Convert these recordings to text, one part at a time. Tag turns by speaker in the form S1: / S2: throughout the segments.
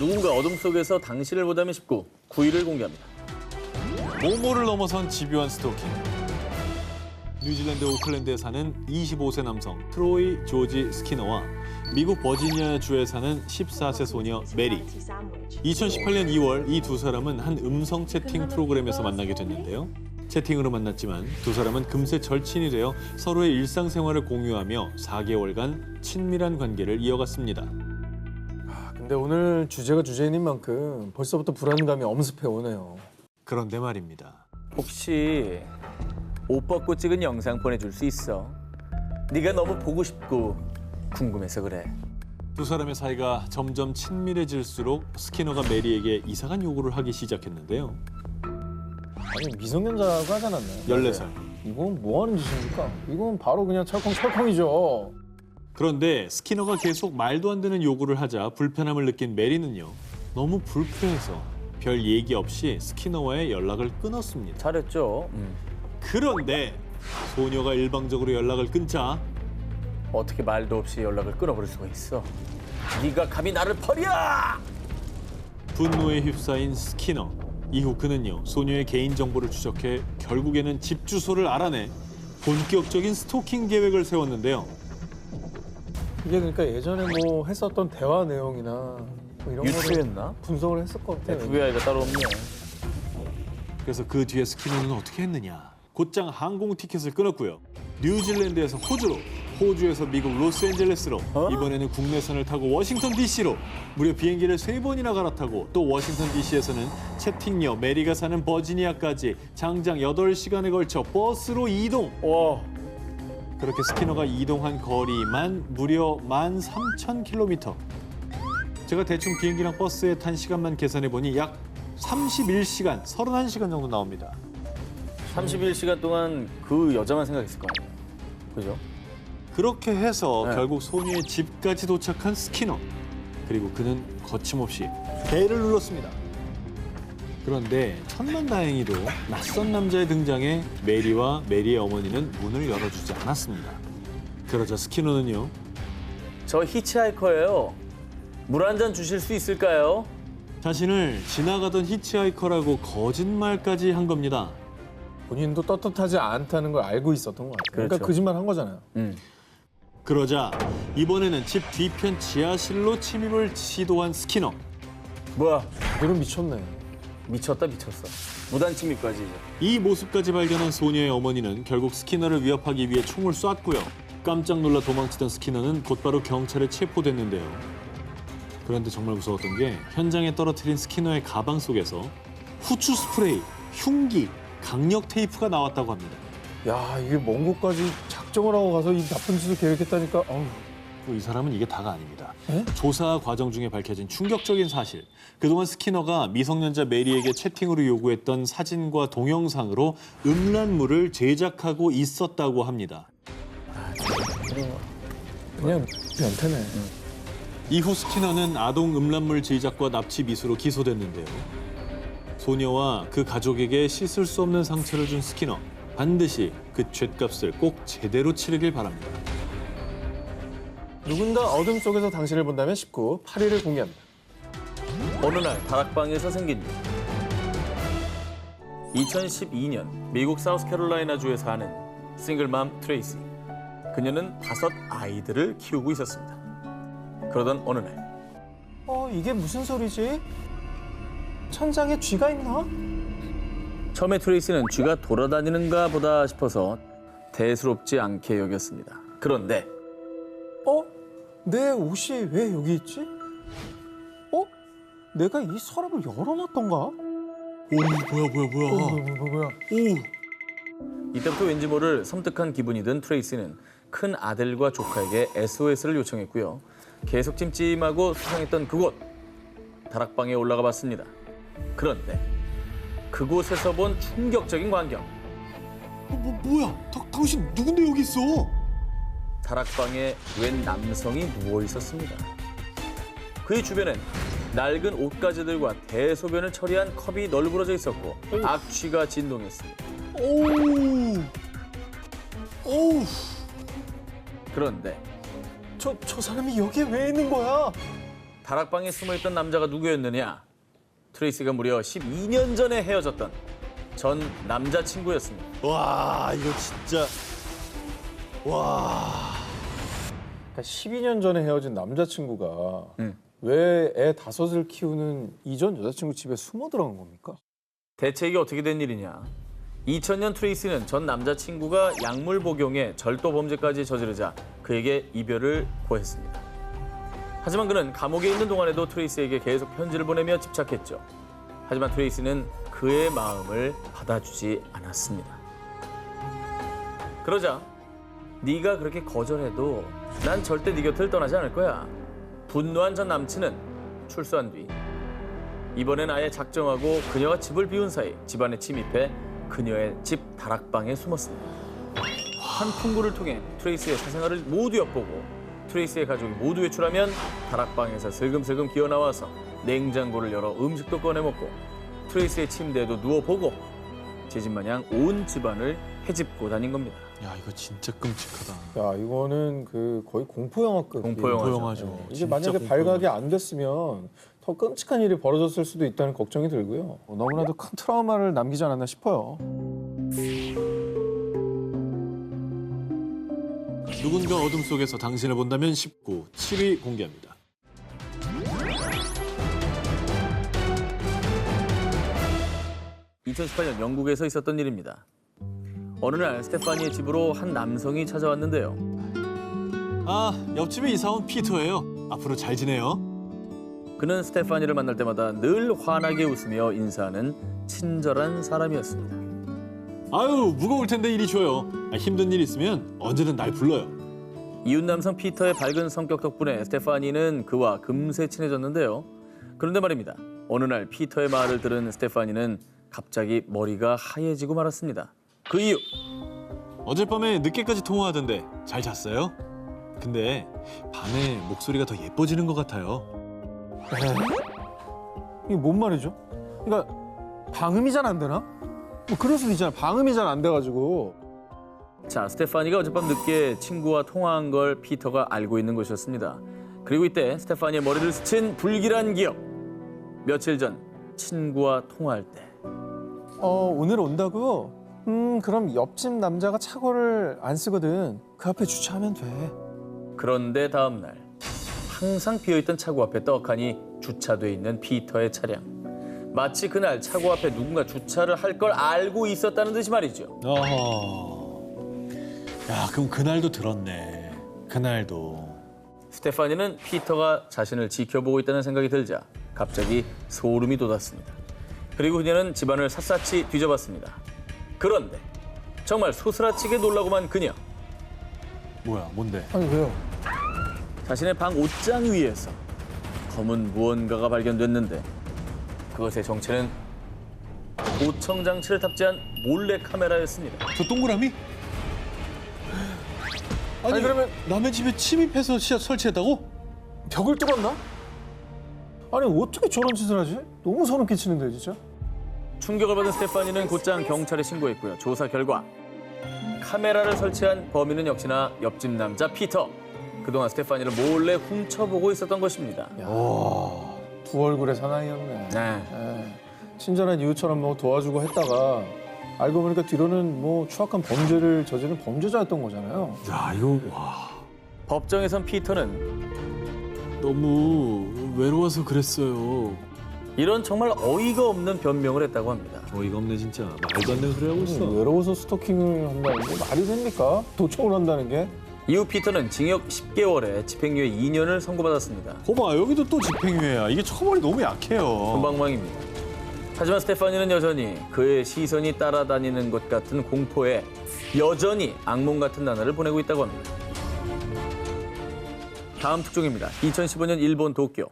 S1: 누군가 어둠 속에서 당신을 보다면 19, 9위를 공개합니다.
S2: 모모를 넘어선 집요한 스토킹. 뉴질랜드 오클랜드에 사는 25세 남성 트로이 조지 스키너와 미국 버지니아주에 사는 14세 소녀 메리. 2018년 2월 이 두 사람은 한 음성 채팅 프로그램에서 만나게 됐는데요. 채팅으로 만났지만 두 사람은 금세 절친이 되어 서로의 일상생활을 공유하며 4개월간 친밀한 관계를 이어갔습니다.
S3: 근데 오늘 주제가 주제인 만큼 벌써부터 불안감이 엄습해 오네요.
S2: 그런데 말입니다.
S1: 혹시 옷 벗고 찍은 영상 보내줄 수 있어? 네가 너무 보고 싶고 궁금해서 그래.
S2: 두 사람의 사이가 점점 친밀해질수록 스키너가 메리에게 이상한 요구를 하기 시작했는데요.
S3: 아니 미성년자라고 하지 않았나요?
S2: 14살.
S3: 이건 뭐 하는 짓입니까? 이건 바로 그냥 철컹철컹이죠.
S2: 그런데 스키너가 계속 말도 안 되는 요구를 하자 불편함을 느낀 메리는요. 너무 불쾌해서 별 얘기 없이 스키너와의 연락을 끊었습니다.
S1: 잘했죠.
S2: 그런데 소녀가 일방적으로 연락을 끊자
S1: 어떻게 말도 없이 연락을 끊어버릴 수가 있어? 네가 감히 나를 버려!
S2: 분노에 휩싸인 스키너. 이후 그는요. 소녀의 개인정보를 추적해 결국에는 집 주소를 알아내 본격적인 스토킹 계획을 세웠는데요.
S3: 이게 그러니까 예전에 뭐 했었던 대화 내용이나 뭐 이런 거를
S1: 유추했나?
S3: 분석을 했을 것 같아요.
S1: FBI가 따로 없네.
S2: 그래서 그 뒤에 스키너는 어떻게 했느냐. 곧장 항공 티켓을 끊었고요. 뉴질랜드에서 호주로, 호주에서 미국 로스앤젤레스로, 이번에는 국내선을 타고 워싱턴 DC로 무려 비행기를 3번이나 갈아타고 또 워싱턴 DC에서는 채팅녀 메리가 사는 버지니아까지 장장 8시간에 걸쳐 버스로 이동.
S1: 와,
S2: 그렇게 스키너가 이동한 거리만 무려 13,000km. 제가 대충 비행기랑 버스에 탄 시간만 계산해보니 약 31시간, 31시간 정도 나옵니다.
S1: 31시간 동안 그 여자만 생각했을 거 아니에요. 그죠?
S2: 그렇게 해서
S1: 네.
S2: 결국 소녀의 집까지 도착한 스키너. 그리고 그는 거침없이 배를 눌렀습니다. 그런데 천만다행히도 낯선 남자의 등장에 메리와 메리의 어머니는 문을 열어주지 않았습니다. 그러자 스키너는요.
S1: 저 히치하이커예요. 물 한 잔 주실 수 있을까요?
S2: 자신을 지나가던 히치하이커라고 거짓말까지 한 겁니다.
S3: 본인도 떳떳하지 않다는 걸 알고 있었던 것 같아요. 그러니까
S1: 그렇죠.
S3: 거짓말 한 거잖아요.
S2: 그러자 이번에는 집 뒤편 지하실로 침입을 시도한 스키너.
S1: 뭐야?
S3: 그대로 미쳤네.
S1: 미쳤다 미쳤어. 무단 침입까지 이제.
S2: 이 모습까지 발견한 소녀의 어머니는 결국 스키너를 위협하기 위해 총을 쐈고요. 깜짝 놀라 도망치던 스키너는 곧바로 경찰에 체포됐는데요. 그런데 정말 무서웠던 게 현장에 떨어뜨린 스키너의 가방 속에서 후추 스프레이, 흉기, 강력 테이프가 나왔다고 합니다.
S3: 야 이게 먼 곳까지 작정을 하고 가서 이 나쁜 짓을 계획했다니까. 어우.
S2: 이 사람은 이게 다가 아닙니다.
S3: 에?
S2: 조사 과정 중에 밝혀진 충격적인 사실. 그동안 스키너가 미성년자 메리에게 채팅으로 요구했던 사진과 동영상으로 음란물을 제작하고 있었다고 합니다.
S3: 그냥 변태네.
S2: 이후 스키너는 아동 음란물 제작과 납치 미수로 기소됐는데요. 소녀와 그 가족에게 씻을 수 없는 상처를 준 스키너. 반드시 그 죗값을 꼭 제대로 치르길 바랍니다.
S3: 누군가 어둠 속에서 당신을 본다면 19, 8위를 공개합니다.
S1: 어느 날 다락방에서 생긴 일. 2012년 미국 사우스캐롤라이나주에 사는 싱글맘 트레이시. 그녀는 5 아이들을 키우고 있었습니다. 그러던 어느 날
S3: 이게 무슨 소리지? 천장에 쥐가 있나?
S1: 처음에 트레이시는 쥐가 돌아다니는가 보다 싶어서 대수롭지 않게 여겼습니다. 그런데
S3: 내 옷이 왜 여기 있지? 내가 이 서랍을 열어놨던가?
S2: 오, 뭐야.
S3: 오.
S1: 이때부터 왠지 모를 섬뜩한 기분이 든 트레이시는 큰 아들과 조카에게 SOS를 요청했고요. 계속 찜찜하고 수상했던 그곳, 다락방에 올라가 봤습니다. 그런데 그곳에서 본 충격적인 광경.
S2: 뭐야? 당신 누군데 여기 있어?
S1: 다락방에 웬 남성이 누워 있었습니다. 그의 주변엔 낡은 옷가지들과 대소변을 처리한 컵이 널브러져 있었고 악취가 진동했습니다.
S2: 오우.
S1: 그런데
S3: 저 사람이 여기에 왜 있는 거야?
S1: 다락방에 숨어있던 남자가 누구였느냐? 트레이시가 무려 12년 전에 헤어졌던 전 남자친구였습니다.
S2: 와, 이거 진짜. 와.
S3: 그러니까 12년 전에 헤어진 남자친구가
S1: 음.
S3: 왜 애 5을 키우는 이전 여자친구 집에 숨어 들어간 겁니까?
S1: 대체 이게 어떻게 된 일이냐? 2000년 트레이시는 전 남자친구가 약물 복용에 절도 범죄까지 저지르자 그에게 이별을 고했습니다. 하지만 그는 감옥에 있는 동안에도 트레이시에게 계속 편지를 보내며 집착했죠. 하지만 트레이시는 그의 마음을 받아주지 않았습니다. 그러자 네가 그렇게 거절해도 난 절대 네 곁을 떠나지 않을 거야. 분노한 전 남친은 출소한 뒤 이번엔 아예 작정하고 그녀가 집을 비운 사이 집안에 침입해 그녀의 집 다락방에 숨었습니다. 한 풍구를 통해 트레이스의 사생활을 모두 엿보고 트레이스의 가족이 모두 외출하면 다락방에서 슬금슬금 기어나와서 냉장고를 열어 음식도 꺼내 먹고 트레이스의 침대에도 누워보고 제 집마냥 온 집안을 헤집고 다닌 겁니다.
S2: 야, 이거 진짜 끔찍하다.
S3: 야, 이거는 그 거의 공포 영화급.
S2: 공포영화죠.
S3: 이게
S2: 진짜
S3: 만약에
S2: 공포영화.
S3: 발각이 안 됐으면 더 끔찍한 일이 벌어졌을 수도 있다는 걱정이 들고요. 너무나도 큰 트라우마를 남기지 않았나 싶어요.
S2: 누군가 어둠 속에서 당신을 본다면 19, 7위 공개합니다.
S1: (2018년) 영국에서 있었던 일입니다. 어느 날 스테파니의 집으로 한 남성이 찾아왔는데요.
S2: 아, 옆집에 이사 온 피터예요. 앞으로 잘 지내요.
S1: 그는 스테파니를 만날 때마다 늘 환하게 웃으며 인사하는 친절한 사람이었습니다.
S2: 아유, 무거울 텐데 이리 줘요. 힘든 일 있으면 언제든 날 불러요.
S1: 이웃 남성 피터의 밝은 성격 덕분에 스테파니는 그와 금세 친해졌는데요. 그런데 말입니다. 어느 날 피터의 말을 들은 스테파니는 갑자기 머리가 하얘지고 말았습니다. 그 이유,
S2: 어젯밤에 늦게까지 통화하던데 잘 잤어요? 근데 밤에 목소리가 더 예뻐지는 것 같아요.
S3: 이게 뭔 말이죠? 그러니까 방음이 잘 안 되나? 뭐 그럴 수도 있잖아. 방음이 잘 안 돼가지고.
S1: 자, 스테파니가 어젯밤 늦게 친구와 통화한 걸 피터가 알고 있는 것이었습니다. 그리고 이때 스테파니의 머리를 스친 불길한 기억. 며칠 전 친구와 통화할 때
S3: 오늘 온다고? 그럼 옆집 남자가 차고를 안 쓰거든. 그 앞에 주차하면 돼.
S1: 그런데 다음 날 항상 비어있던 차고 앞에 떡하니 주차돼 있는 피터의 차량. 마치 그날 차고 앞에 누군가 주차를 할 걸 알고 있었다는 듯이 말이죠.
S2: 야, 그럼 그날도 들었네. 그날도.
S1: 스테파니는 피터가 자신을 지켜보고 있다는 생각이 들자 갑자기 소름이 돋았습니다. 그리고 그녀는 집안을 샅샅이 뒤져봤습니다. 그런데 정말 소스라치게 놀라고만 그녀.
S2: 뭐야, 뭔데?
S3: 아니 왜요?
S1: 자신의 방 옷장 위에서 검은 무언가가 발견됐는데 그것의 정체는 도청 장치를 탑재한 몰래 카메라였습니다.
S2: 저 동그라미? 아니,
S3: 그러면
S2: 남의 집에 침입해서 시야 설치했다고?
S3: 벽을 뚫었나? 아니 어떻게 저런 짓을 하지? 너무 소름 끼치는데 진짜.
S1: 충격을 받은 스테파니는 곧장 경찰에 신고했고요. 조사 결과 카메라를 설치한 범인은 역시나 옆집 남자 피터. 그동안 스테파니를 몰래 훔쳐보고 있었던 것입니다.
S3: 두 얼굴의 사나이였네.
S1: 네.
S3: 친절한 이웃처럼 뭐 도와주고 했다가 알고 보니까 뒤로는 뭐 추악한 범죄를 저지른 범죄자였던 거잖아요.
S2: 야, 이거 와.
S1: 법정에선 피터는
S2: 너무 외로워서 그랬어요.
S1: 이런 정말 어이가 없는 변명을 했다고 합니다.
S2: 어이가 없네 진짜. 말도 안 되는 소리 하고 있어.
S3: 외로워서 스토킹을 한다는 게 말이 됩니까? 도청을 한다는 게?
S1: 이후 피터는 징역 10개월에 집행유예 2년을 선고받았습니다.
S2: 거봐, 여기도 또 집행유예야. 이게 처벌이 너무 약해요.
S1: 손방망입니다. 하지만 스테파니는 여전히 그의 시선이 따라다니는 것 같은 공포에 여전히 악몽 같은 나날을 보내고 있다고 합니다. 다음 특종입니다. 2015년 일본 도쿄.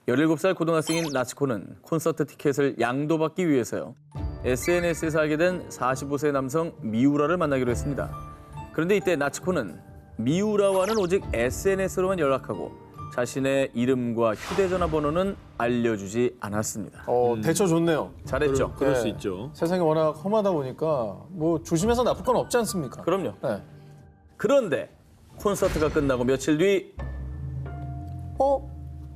S1: 17살 고등학생인 나츠코는 콘서트 티켓을 양도받기 위해서요. SNS에서 알게 된 45세 남성 미우라를 만나기로 했습니다. 그런데 이때 나츠코는 미우라와는 오직 SNS로만 연락하고 자신의 이름과 휴대전화 번호는 알려주지 않았습니다.
S3: 대처 좋네요.
S1: 잘했죠?
S2: 그럴 수
S3: 네.
S2: 있죠.
S3: 세상이 워낙 험하다 보니까 뭐 조심해서 나쁠 건 없지 않습니까?
S1: 그럼요.
S3: 네.
S1: 그런데 콘서트가 끝나고 며칠 뒤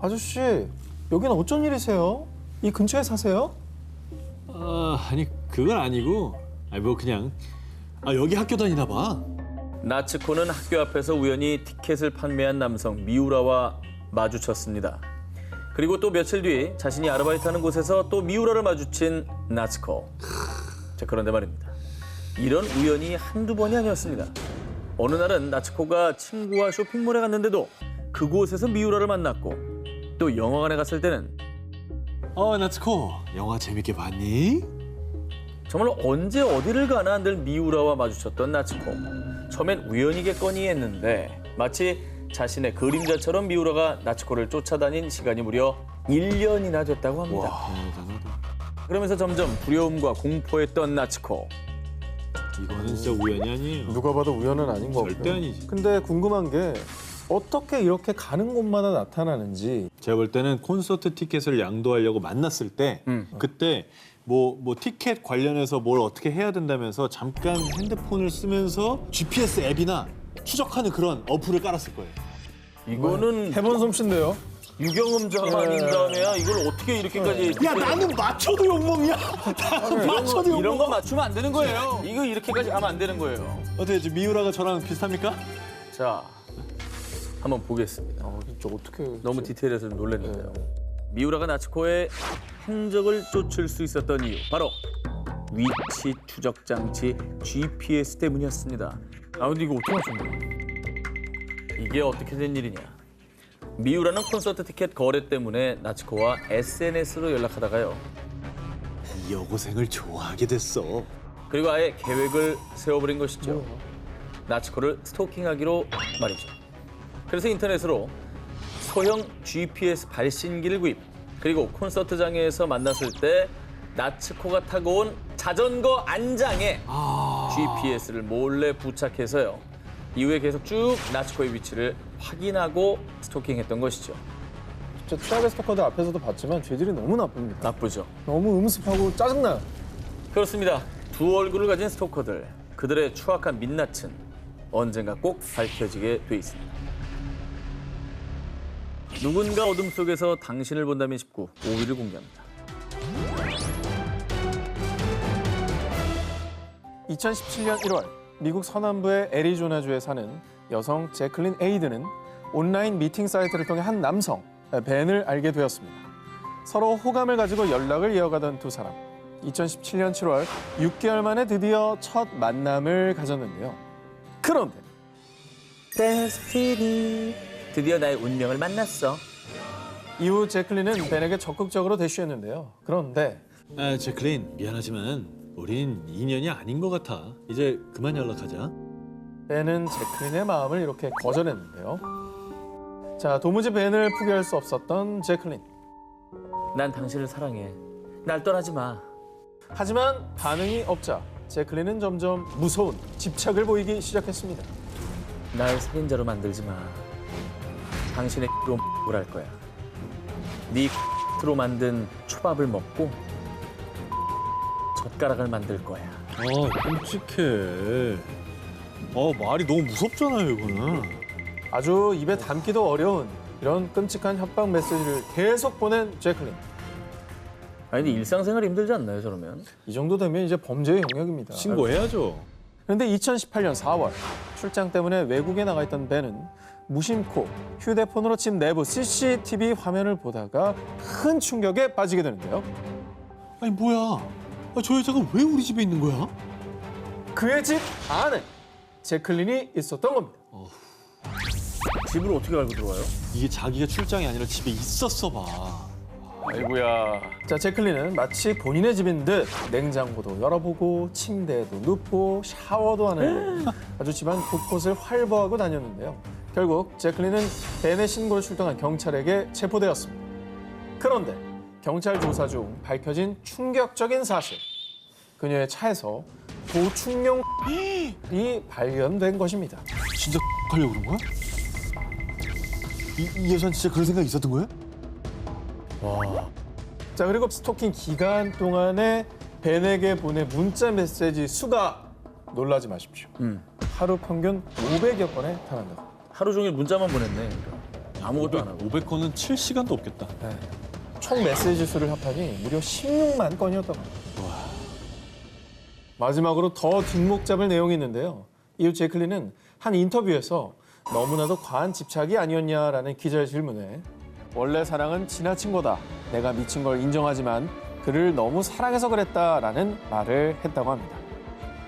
S3: 아저씨, 여기는 어쩐 일이세요? 이 근처에 사세요?
S2: 아니 그건 아니고, 아니 뭐 그냥 여기 학교 다니나 봐.
S1: 나츠코는 학교 앞에서 우연히 티켓을 판매한 남성 미우라와 마주쳤습니다. 그리고 또 며칠 뒤 자신이 아르바이트하는 곳에서 또 미우라를 마주친 나츠코. 자, 그런데 말입니다. 이런 우연이 한두 번이 아니었습니다. 어느 날은 나츠코가 친구와 쇼핑몰에 갔는데도 그곳에서 미우라를 만났고, 또 영화관에 갔을 때는
S2: 나츠코, 영화 재밌게 봤니?
S1: 정말 언제 어디를 가나 늘 미우라와 마주쳤던 나츠코. 처음엔 우연이겠거니 했는데 마치 자신의 그림자처럼 미우라가 나츠코를 쫓아다닌 시간이 무려 1년이나 됐다고 합니다.
S2: 대단하다.
S1: 그러면서 점점 두려움과 공포에 떤 나츠코.
S2: 이거는 진짜 우연이 아니에요.
S3: 누가 봐도 우연은 아닌 거
S2: 절대 아니지.
S3: 근데 궁금한 게 어떻게 이렇게 가는 곳마다 나타나는지.
S2: 제가 볼 때는 콘서트 티켓을 양도하려고 만났을 때 그때 뭐 티켓 관련해서 뭘 어떻게 해야 된다면서 잠깐 핸드폰을 쓰면서 GPS 앱이나 추적하는 그런 어플을 깔았을 거예요.
S1: 이거는
S3: 해본 솜씨인데요.
S1: 유경험자가 아닌 다음에야 이걸 어떻게 이렇게까지
S2: 야, 나는 맞춰도 욕먹이야. 맞춰도 욕먹.
S1: 이런 거 맞추면 안 되는 거예요. 이거 이렇게까지 가면 안 되는 거예요.
S2: 어떻게 지금 미우라가 저랑 비슷합니까?
S1: 자, 한번 보겠습니다.
S3: 진짜 어떻게
S1: 너무 디테일해서 좀 놀랐는데요. 미우라가 나츠코의 행적을 쫓을 수 있었던 이유, 바로 위치 추적 장치 GPS 때문이었습니다. 근데 이거 어떻게 맞춘 거야? 이게 어떻게 된 일이냐? 미우라는 콘서트 티켓 거래 때문에 나츠코와 SNS로 연락하다가요.
S2: 이 여고생을 좋아하게 됐어.
S1: 그리고 아예 계획을 세워버린 것이죠. 나츠코를 스토킹하기로 말이죠. 그래서 인터넷으로 소형 GPS 발신기를 구입, 그리고 콘서트장에서 만났을 때 나츠코가 타고 온 자전거 안장에 GPS를 몰래 부착해서요. 이후에 계속 쭉 나츠코의 위치를 확인하고 스토킹했던 것이죠.
S3: 진짜 트라벨 스토커들 앞에서도 봤지만 죄질이 너무 나쁩니다.
S1: 나쁘죠.
S3: 너무 음습하고 짜증나요.
S1: 그렇습니다. 두 얼굴을 가진 스토커들, 그들의 추악한 민낯은 언젠가 꼭 밝혀지게 돼 있습니다. 누군가 어둠 속에서 당신을 본다면 19, 5위를 공개합니다.
S3: 2017년 1월 미국 서남부의 애리조나주에 사는 여성 제클린 에이드는 온라인 미팅 사이트를 통해 한 남성 벤을 알게 되었습니다. 서로 호감을 가지고 연락을 이어가던 두 사람. 2017년 7월 6개월 만에 드디어 첫 만남을 가졌는데요. 그런데
S1: 데스티니, 드디어 나의 운명을 만났어.
S3: 이후 제클린은 벤에게 적극적으로 대쉬했는데요. 그런데
S2: 제클린, 미안하지만 우린 인연이 아닌 것 같아. 이제 그만 연락하자.
S3: 벤은 제클린의 마음을 이렇게 거절했는데요. 자, 도무지 벤을 포기할 수 없었던 제클린.
S1: 난 당신을 사랑해. 날 떠나지 마.
S3: 하지만 반응이 없자 제클린은 점점 무서운 집착을 보이기 시작했습니다.
S1: 날 살인자로 만들지 마. 당신의 로 할 거야. 네 로 만든 초밥을 먹고 젓가락을 만들 거야.
S2: 끔찍해. 말이 너무 무섭잖아요, 이거는.
S3: 아주 입에 담기도 어려운 이런 끔찍한 협박 메시지를 계속 보낸 제클린.
S1: 아니 근데 일상생활이 힘들지 않나요, 저러면?
S3: 이 정도 되면 이제 범죄의 영역입니다.
S2: 신고해야죠.
S3: 그런데 2018년 4월 출장 때문에 외국에 나가 있던 벤은 무심코 휴대폰으로 집 내부 CCTV 화면을 보다가 큰 충격에 빠지게 되는데요.
S2: 아니 뭐야? 저 여자가 왜 우리 집에 있는 거야?
S3: 그의 집 안에 제클린이 있었던 겁니다.
S1: 집을 어떻게 알고 들어와요?
S2: 이게 자기가 출장이 아니라 집에 있었어 봐.
S1: 아이고야.
S3: 자, 제클린은 마치 본인의 집인 듯 냉장고도 열어보고 침대에도 눕고 샤워도 하는데 아주 집안 곳곳을 활보하고 다녔는데요. 결국 제클린은 벤의 신고를 출동한 경찰에게 체포되었습니다. 그런데 경찰 조사 중 밝혀진 충격적인 사실. 그녀의 차에서 도축용이 발견된 것입니다.
S2: 진짜 하려고 그런 거야? 이 여자는 진짜 그런 생각이 있었던 거야?
S3: 자, 그리고 스토킹 기간 동안에 벤에게 보낸 문자 메시지 수가 놀라지 마십시오. 하루 평균 500여 건에 달한다.
S1: 하루 종일 문자만 보냈네. 아무것도 안 하고.
S2: 500건은 칠 시간도 없겠다.
S3: 네. 총 메시지 수를 합하니 무려 16만 건이었다고 합니다. 마지막으로 더 뒷목 잡을 내용이 있는데요. 이후 제클린은 한 인터뷰에서 너무나도 과한 집착이 아니었냐라는 기자의 질문에 원래 사랑은 지나친 거다. 내가 미친 걸 인정하지만 그를 너무 사랑해서 그랬다라는 말을 했다고 합니다.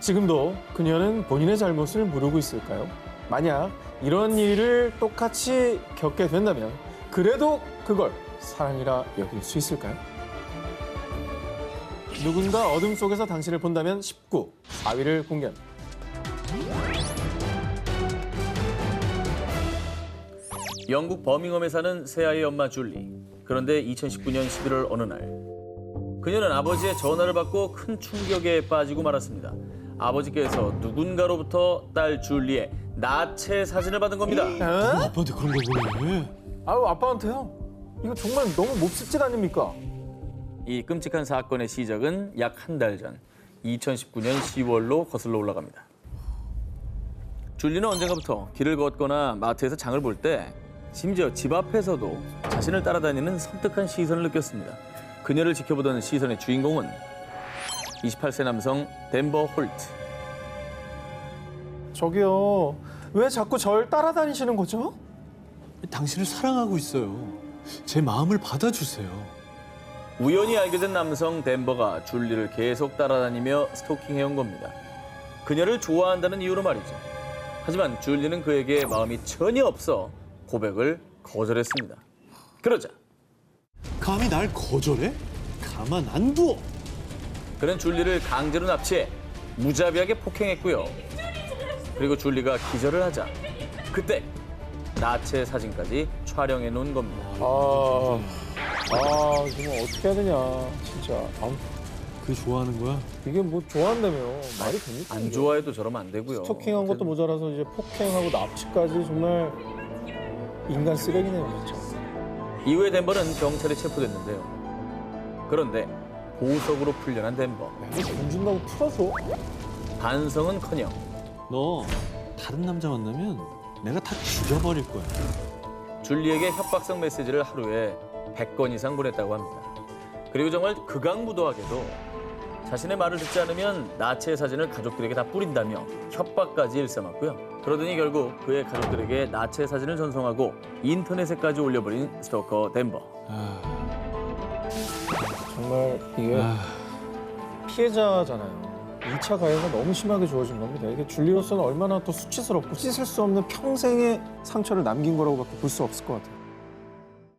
S3: 지금도 그녀는 본인의 잘못을 모르고 있을까요? 만약 이런 일을 똑같이 겪게 된다면 그래도 그걸 사랑이라 여길 수 있을까요? 누군가 어둠 속에서 당신을 본다면 19, 4위를 공개합니다.
S1: 영국 버밍엄에 사는 새아이의 엄마 줄리. 그런데 2019년 11월 어느 날 그녀는 아버지의 전화를 받고 큰 충격에 빠지고 말았습니다. 아버지께서 누군가로부터 딸 줄리의 나체 사진을 받은 겁니다.
S2: 아빠한테 그런 걸 보내.
S3: 아유, 아빠한테요? 이거 정말 너무 몹쓸 짓 아닙니까?
S1: 이 끔찍한 사건의 시작은 약 한 달 전 2019년 10월로 거슬러 올라갑니다. 줄리는 언젠가부터 길을 걷거나 마트에서 장을 볼 때 심지어 집 앞에서도 자신을 따라다니는 섬뜩한 시선을 느꼈습니다. 그녀를 지켜보던 시선의 주인공은 28세 남성 덴버 홀트.
S3: 저기요, 왜 자꾸 절 따라다니시는 거죠?
S2: 당신을 사랑하고 있어요. 제 마음을 받아주세요.
S1: 우연히 알게 된 남성 덴버가 줄리를 계속 따라다니며 스토킹해온 겁니다. 그녀를 좋아한다는 이유로 말이죠. 하지만 줄리는 그에게 마음이 전혀 없어 고백을 거절했습니다. 그러자
S2: 감히 날 거절해? 가만 안 둬.
S1: 그는 줄리를 강제로 납치해 무자비하게 폭행했고요. 그리고 줄리가 기절을 하자 그때 나체 사진까지 촬영해 놓은 겁니다.
S3: 정말 어떻게 해야 되냐, 진짜.
S2: 그게 좋아하는 거야?
S3: 이게 뭐 좋아한다며 말이 됩니까?
S1: 안 좋아해도 저러면 안 되고요.
S3: 스토킹한 것도 모자라서 이제 폭행하고 납치까지 정말 인간 쓰레기네요, 진짜.
S1: 이후에 덴버는 경찰에 체포됐는데요. 그런데 보석으로 풀려난 덴버.
S3: 이거 돈 준다고 풀어줘?
S1: 반성은커녕
S2: 너 다른 남자 만나면 내가 다 죽여버릴 거야.
S1: 줄리에게 협박성 메시지를 하루에 100건 이상 보냈다고 합니다. 그리고 정말 극악무도하게도 자신의 말을 듣지 않으면 나체 사진을 가족들에게 다 뿌린다며 협박까지 일삼았고요. 그러더니 결국 그의 가족들에게 나체 사진을 전송하고 인터넷에까지 올려버린 스토커 덴버.
S3: 정말 이게 피해자잖아요. 2차 가해가 너무 심하게 주어진 겁니다. 이게 줄리로서는 얼마나 또 수치스럽고 씻을 수 없는 평생의 상처를 남긴 거라고밖에 볼 수 없을 것 같아요.